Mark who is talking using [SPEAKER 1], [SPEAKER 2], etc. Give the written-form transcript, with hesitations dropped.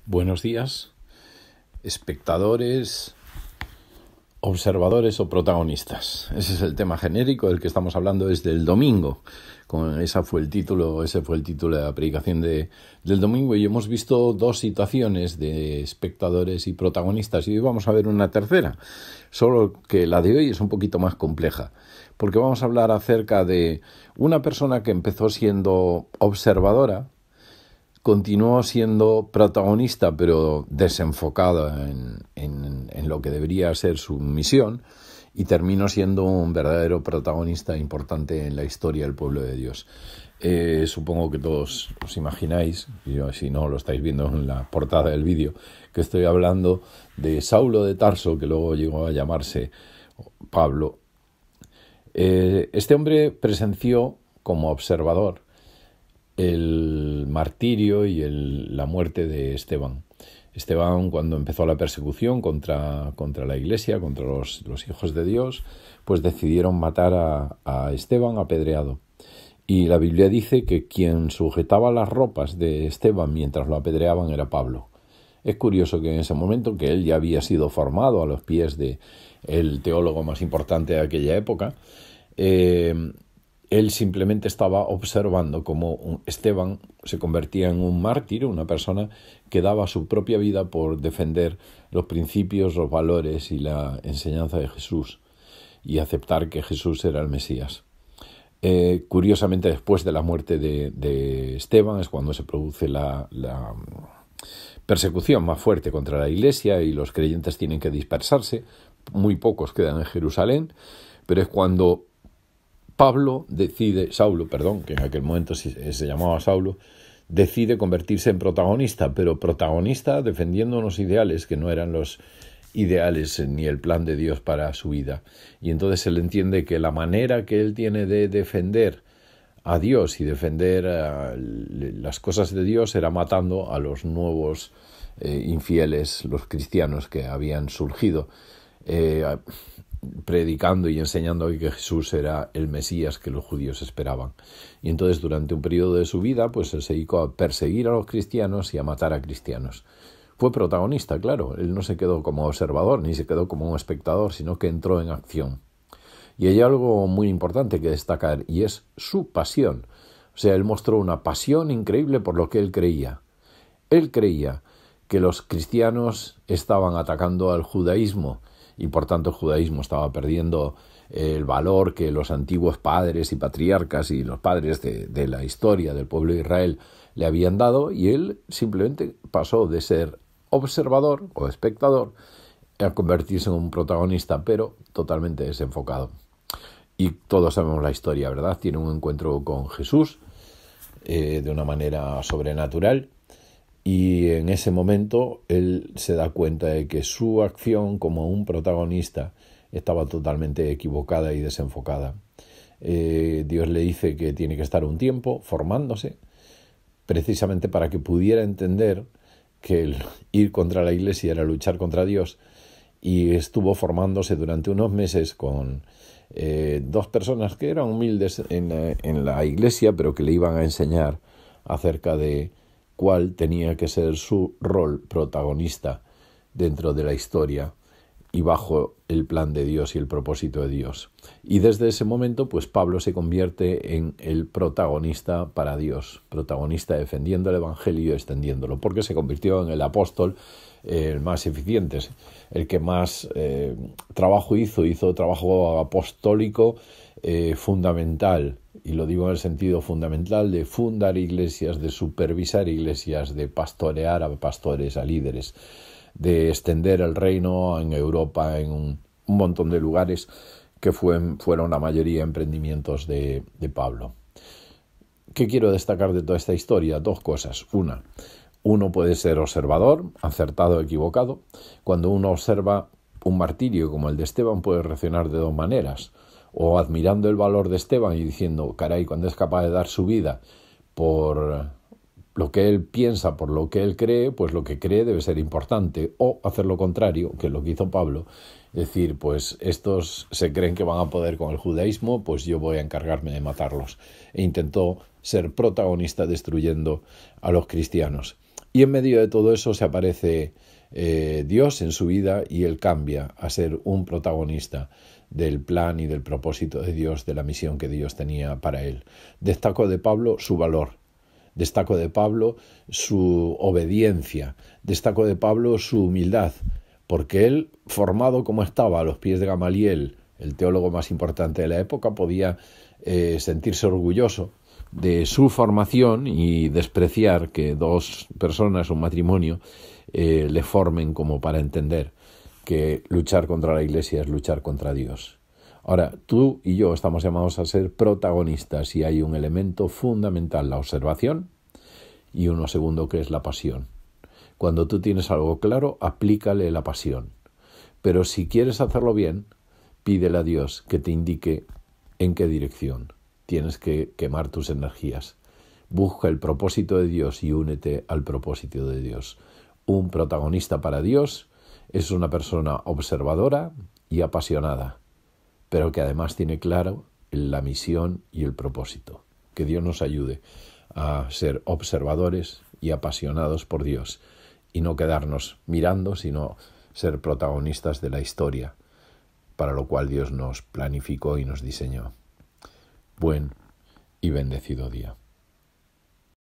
[SPEAKER 1] Buenos días, espectadores, observadores o protagonistas. Ese es el tema genérico del que estamos hablando desde el domingo. Ese fue el título de la predicación del domingo, y hemos visto dos situaciones de espectadores y protagonistas, y hoy vamos a ver una tercera, solo que la de hoy es un poquito más compleja, porque vamos a hablar acerca de una persona que empezó siendo observadora, continuó siendo protagonista pero desenfocada en lo que debería ser su misión, y terminó siendo un verdadero protagonista importante en la historia del pueblo de Dios. Supongo que todos os imagináis, si no lo estáis viendo en la portada del vídeo, que estoy hablando de Saulo de Tarso, que luego llegó a llamarse Pablo. Este hombre presenció como observador el martirio y la muerte de Esteban. Esteban, cuando empezó la persecución contra la iglesia, contra los hijos de Dios, pues decidieron matar a Esteban apedreado. Y la Biblia dice que quien sujetaba las ropas de Esteban mientras lo apedreaban era Pablo. Es curioso que en ese momento, que él ya había sido formado a los pies de el teólogo más importante de aquella época, él simplemente estaba observando cómo Esteban se convertía en un mártir, una persona que daba su propia vida por defender los principios, los valores y la enseñanza de Jesús, y aceptar que Jesús era el Mesías. Curiosamente, después de la muerte de Esteban es cuando se produce la persecución más fuerte contra la iglesia, y los creyentes tienen que dispersarse. Muy pocos quedan en Jerusalén, pero es cuando Saulo, que en aquel momento se llamaba Saulo, decide convertirse en protagonista, pero protagonista defendiendo unos ideales que no eran los ideales ni el plan de Dios para su vida. Y entonces él entiende que la manera que él tiene de defender a Dios y defender las cosas de Dios era matando a los nuevos infieles, los cristianos que habían surgido, predicando y enseñando que Jesús era el Mesías que los judíos esperaban. Y entonces, durante un periodo de su vida, pues él se dedicó a perseguir a los cristianos y a matar a cristianos. Fue protagonista, claro. Él no se quedó como observador ni se quedó como un espectador, sino que entró en acción. Y hay algo muy importante que destacar, y es su pasión. O sea, él mostró una pasión increíble por lo que él creía. Él creía que los cristianos estaban atacando al judaísmo, y por tanto el judaísmo estaba perdiendo el valor que los antiguos padres y patriarcas y los padres de la historia del pueblo de Israel le habían dado, y él simplemente pasó de ser observador o espectador a convertirse en un protagonista, pero totalmente desenfocado. Y todos sabemos la historia, ¿verdad? Tiene un encuentro con Jesús de una manera sobrenatural, y en ese momento él se da cuenta de que su acción como un protagonista estaba totalmente equivocada y desenfocada. Dios le dice que tiene que estar un tiempo formándose, precisamente para que pudiera entender que el ir contra la iglesia era luchar contra Dios, y estuvo formándose durante unos meses con dos personas que eran humildes en la iglesia, pero que le iban a enseñar acerca de cuál tenía que ser su rol protagonista dentro de la historia y bajo el plan de Dios y el propósito de Dios. Y desde ese momento, pues Pablo se convierte en el protagonista para Dios, protagonista defendiendo el evangelio y extendiéndolo, porque se convirtió en el apóstol el más eficiente, el que más trabajo hizo trabajo apostólico fundamental, y lo digo en el sentido fundamental de fundar iglesias, de supervisar iglesias, de pastorear a pastores, a líderes, de extender el reino en Europa, en un montón de lugares que fueron la mayoría emprendimientos de Pablo. ¿Qué quiero destacar de toda esta historia? Dos cosas. Uno puede ser observador, acertado o equivocado. Cuando uno observa un martirio como el de Esteban, puede reaccionar de dos maneras: o admirando el valor de Esteban y diciendo, caray, cuando es capaz de dar su vida por lo que él piensa, por lo que él cree, pues lo que cree debe ser importante. O hacer lo contrario, que es lo que hizo Pablo, decir, pues estos se creen que van a poder con el judaísmo, pues yo voy a encargarme de matarlos. E intentó ser protagonista destruyendo a los cristianos. Y en medio de todo eso se aparece Dios en su vida y él cambia a ser un protagonista del plan y del propósito de Dios, de la misión que Dios tenía para él. Destaco de Pablo su valor, destaco de Pablo su obediencia, destaco de Pablo su humildad, porque él, formado como estaba a los pies de Gamaliel, el teólogo más importante de la época, podía sentirse orgulloso de su formación y despreciar que dos personas, un matrimonio, le formen como para entender que luchar contra la Iglesia es luchar contra Dios. Ahora, tú y yo estamos llamados a ser protagonistas y hay un elemento fundamental, la observación, y uno segundo que es la pasión. Cuando tú tienes algo claro, aplícale la pasión. Pero si quieres hacerlo bien, pídele a Dios que te indique en qué dirección tienes que quemar tus energías. Busca el propósito de Dios y únete al propósito de Dios. Un protagonista para Dios es una persona observadora y apasionada, pero que además tiene claro la misión y el propósito. Que Dios nos ayude a ser observadores y apasionados por Dios y no quedarnos mirando, sino ser protagonistas de la historia, para lo cual Dios nos planificó y nos diseñó. Buen y bendecido día.